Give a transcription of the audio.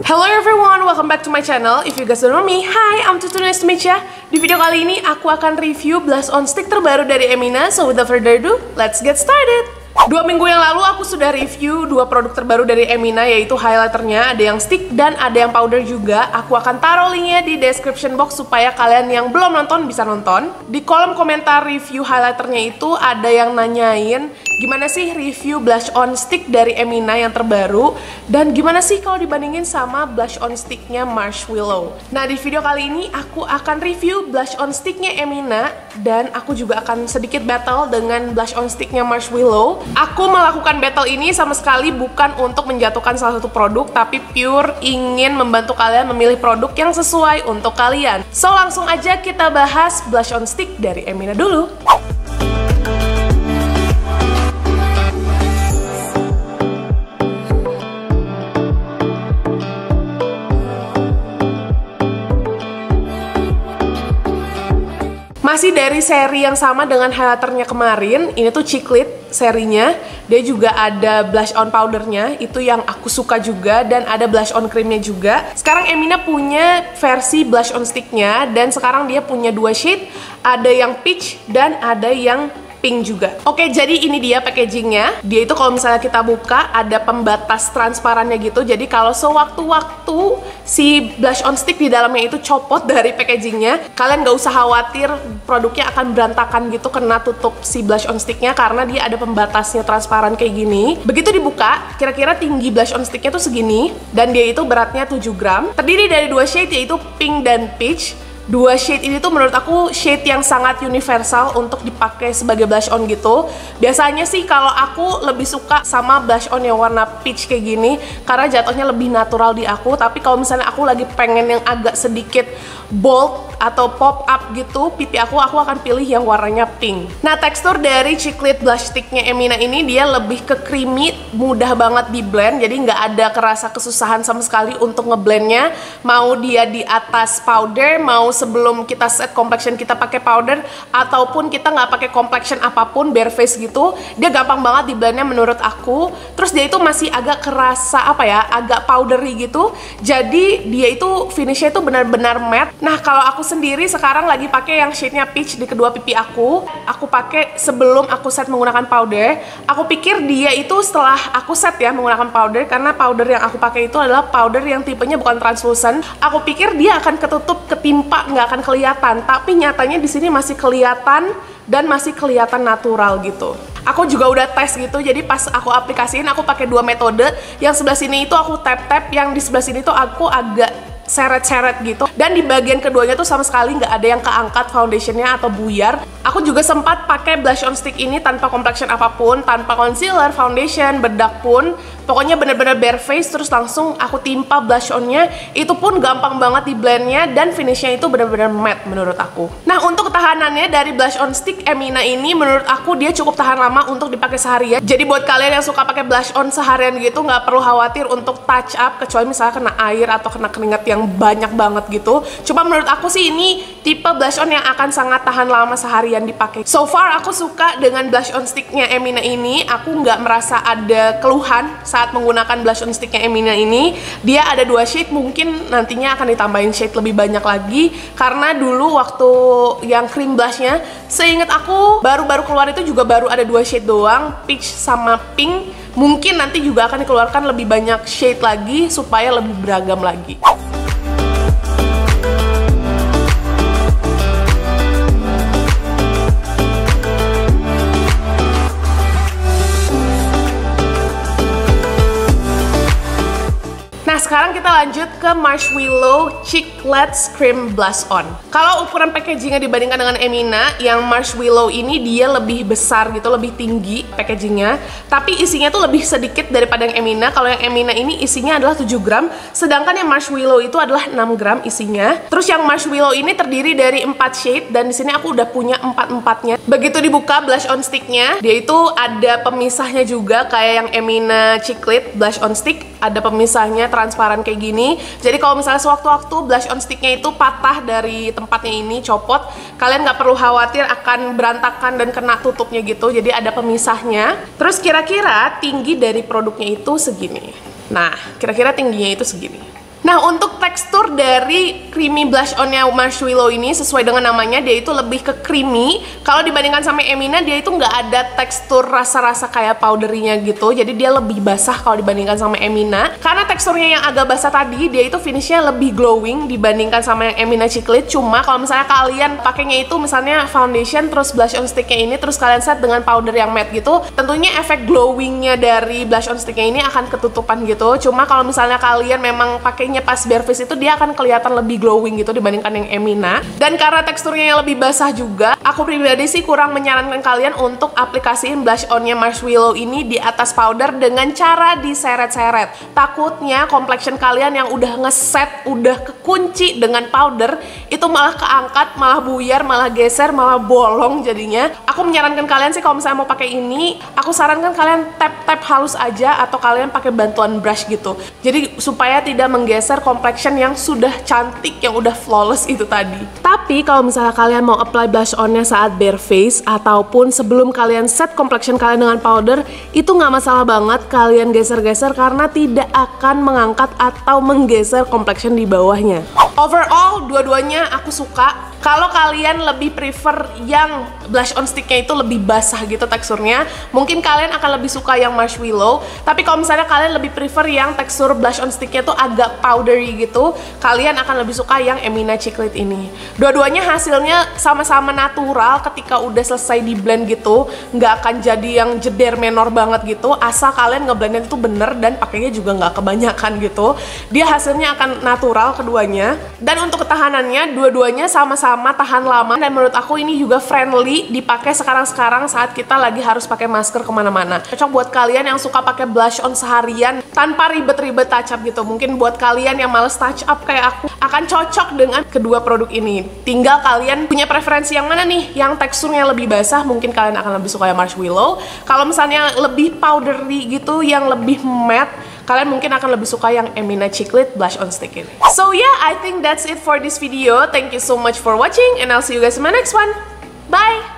Hello everyone, welcome back to my channel. If you guys don't know me, hi, I'm Tutu, nice to meet ya. Di video kali ini aku akan review blush on stick terbaru dari Emina. So without further ado, let's get started. 2 minggu yang lalu aku sudah review 2 produk terbaru dari Emina, yaitu highlighternya, ada yang stick dan ada yang powder juga. Aku akan taruh linknya di description box supaya kalian yang belum nonton bisa nonton. Di kolom komentar review highlighternya itu ada yang nanyain gimana sih review blush on stick dari Emina yang terbaru, dan gimana sih kalau dibandingin sama blush on sticknya Marshmallow. Nah, di video kali ini aku akan review blush on sticknya Emina, dan aku juga akan sedikit battle dengan blush on sticknya Marshmallow. Aku melakukan battle ini sama sekali bukan untuk menjatuhkan salah satu produk, tapi pure ingin membantu kalian memilih produk yang sesuai untuk kalian. So langsung aja kita bahas blush on stick dari Emina dulu. Masih dari seri yang sama dengan highlighternya kemarin, ini tuh Chiclet serinya. Dia juga ada blush on powdernya, itu yang aku suka juga, dan ada blush on creamnya juga. Sekarang Emina punya versi blush on sticknya, dan sekarang dia punya 2 shade, ada yang peach dan ada yang pink juga. Oke, jadi ini dia packagingnya. Dia itu kalau misalnya kita buka ada pembatas transparannya gitu. Jadi kalau sewaktu-waktu si blush on stick di dalamnya itu copot dari packagingnya, kalian gak usah khawatir produknya akan berantakan gitu kena tutup si blush on sticknya, karena dia ada pembatasnya transparan kayak gini. Begitu dibuka, kira-kira tinggi blush on sticknya tuh segini, dan dia itu beratnya 7 gram. Terdiri dari 2 shade, yaitu pink dan peach. 2 shade ini tuh menurut aku shade yang sangat universal untuk dipakai sebagai blush on gitu. Biasanya sih kalau aku lebih suka sama blush on yang warna peach kayak gini, karena jatuhnya lebih natural di aku. Tapi kalau misalnya aku lagi pengen yang agak sedikit bold atau pop up gitu pipi aku akan pilih yang warnanya pink. Nah, tekstur dari Chiclet blush sticknya Emina ini dia lebih ke creamy, mudah banget di blend, jadi nggak ada kerasa kesusahan sama sekali untuk ngeblendnya. Mau dia di atas powder, mau sebelum kita set complexion kita pakai powder, ataupun kita nggak pakai complexion apapun, bare face gitu, dia gampang banget di blendnya menurut aku. Terus dia itu masih agak kerasa apa ya, agak powdery gitu, jadi dia itu finishnya itu benar-benar matte. Nah, kalau aku sendiri sekarang lagi pakai yang shade-nya peach di kedua pipi aku. Aku pakai sebelum aku set menggunakan powder. Aku pikir dia itu setelah aku set ya menggunakan powder, karena powder yang aku pakai itu adalah powder yang tipenya bukan translucent. Aku pikir dia akan ketutup, ketimpa, nggak akan kelihatan. Tapi nyatanya di sini masih kelihatan dan masih kelihatan natural gitu. Aku juga udah tes gitu, jadi pas aku aplikasiin aku pakai 2 metode. Yang sebelah sini itu aku tap-tap, yang di sebelah sini tuh aku agak seret-seret gitu, dan di bagian keduanya tuh sama sekali nggak ada yang keangkat foundationnya atau buyar. Aku juga sempat pakai blush on stick ini tanpa complexion apapun, tanpa concealer, foundation, bedak pun, pokoknya bener-bener bare face, terus langsung aku timpa blush onnya. Itu pun gampang banget di blendnya, dan finishnya itu bener-bener matte menurut aku. Nah, untuk ketahanannya dari blush on stick Emina ini menurut aku dia cukup tahan lama untuk dipakai seharian. Jadi buat kalian yang suka pakai blush on seharian gitu, nggak perlu khawatir untuk touch up, kecuali misalnya kena air atau kena keringat yang banyak banget gitu. Cuma menurut aku sih ini tipe blush on yang akan sangat tahan lama seharian dipakai. So far aku suka dengan blush on sticknya Emina ini. Aku nggak merasa ada keluhan saat menggunakan blush on sticknya Emina ini. Dia ada 2 shade, mungkin nantinya akan ditambahin shade lebih banyak lagi, karena dulu waktu yang cream blushnya seingat aku baru-baru keluar itu juga baru ada 2 shade doang, peach sama pink. Mungkin nanti juga akan dikeluarkan lebih banyak shade lagi supaya lebih beragam lagi. Nah, sekarang kita lanjut ke Marshmallow Chiclet Cream Blush On. Kalau ukuran packagingnya dibandingkan dengan Emina, yang Marshmallow ini dia lebih besar gitu, lebih tinggi packagingnya, tapi isinya tuh lebih sedikit daripada yang Emina. Kalau yang Emina ini isinya adalah 7 gram, sedangkan yang Marshmallow itu adalah 6 gram isinya. Terus yang Marshmallow ini terdiri dari 4 shade, dan di sini aku udah punya 4-4-nya. Begitu dibuka blush on sticknya, dia itu ada pemisahnya juga kayak yang Emina Chiclet Blush on Stick, ada pemisahnya transparan kayak gini. Jadi kalau misalnya sewaktu-waktu blush on sticknya itu patah dari tempatnya ini, copot, kalian nggak perlu khawatir akan berantakan dan kena tutupnya gitu. Jadi ada pemisahnya. Terus kira-kira tinggi dari produknya itu segini. Nah, kira-kira tingginya itu segini. Nah, untuk tekstur dari creamy blush onnya Marshmallow ini sesuai dengan namanya, dia itu lebih ke creamy. Kalau dibandingkan sama Emina, dia itu nggak ada tekstur rasa-rasa kayak powderinya gitu. Jadi dia lebih basah kalau dibandingkan sama Emina. Karena teksturnya yang agak basah tadi, dia itu finishnya lebih glowing dibandingkan sama yang Emina Chiclet. Cuma kalau misalnya kalian pakainya itu misalnya foundation terus blush on sticknya ini, terus kalian set dengan powder yang matte gitu, tentunya efek glowingnya dari blush on sticknya ini akan ketutupan gitu. Cuma kalau misalnya kalian memang pakainya pas bare face itu, dia akan kelihatan lebih glowing gitu dibandingkan yang Emina. Dan karena teksturnya yang lebih basah juga, aku pribadi sih kurang menyarankan kalian untuk aplikasiin blush onnya Marshmallow ini di atas powder dengan cara diseret-seret. Takutnya complexion kalian yang udah ngeset, udah kekunci dengan powder, itu malah keangkat, malah buyar, malah geser, malah bolong jadinya. Aku menyarankan kalian sih kalau misalnya mau pakai ini, aku sarankan kalian tap-tap halus aja atau kalian pakai bantuan brush gitu. Jadi supaya tidak menggeser complexion yang sudah cantik, yang udah flawless itu tadi. Tapi kalau misalnya kalian mau apply blush onnya saat bare face ataupun sebelum kalian set complexion kalian dengan powder, itu nggak masalah banget kalian geser-geser karena tidak akan mengangkat atau menggeser complexion di bawahnya. Overall, dua-duanya aku suka. Kalau kalian lebih prefer yang blush on sticknya itu lebih basah gitu teksturnya, mungkin kalian akan lebih suka yang Marshmallow. Tapi kalau misalnya kalian lebih prefer yang tekstur blush on sticknya tuh agak powdery gitu, kalian akan lebih suka yang Emina Chiclet ini. Dua-duanya hasilnya sama-sama natural ketika udah selesai di blend gitu, nggak akan jadi yang jeder menor banget gitu, asal kalian ngeblendnya itu bener dan pakainya juga nggak kebanyakan gitu. Dia hasilnya akan natural keduanya. Dan untuk ketahanannya, dua-duanya sama-sama tahan lama, dan menurut aku ini juga friendly dipakai sekarang-sekarang saat kita lagi harus pakai masker kemana-mana. Cocok buat kalian yang suka pakai blush on seharian tanpa ribet-ribet touch up gitu. Mungkin buat kalian yang males touch up kayak aku, akan cocok dengan kedua produk ini. Tinggal kalian punya preferensi yang mana nih, yang teksturnya lebih basah, mungkin kalian akan lebih suka yang Marshmallow. Kalau misalnya lebih powdery gitu, yang lebih matte, kalian mungkin akan lebih suka yang Emina Chiclet blush on stick ini. So yeah, I think that's it for this video. Thank you so much for watching and I'll see you guys in my next one. Bye!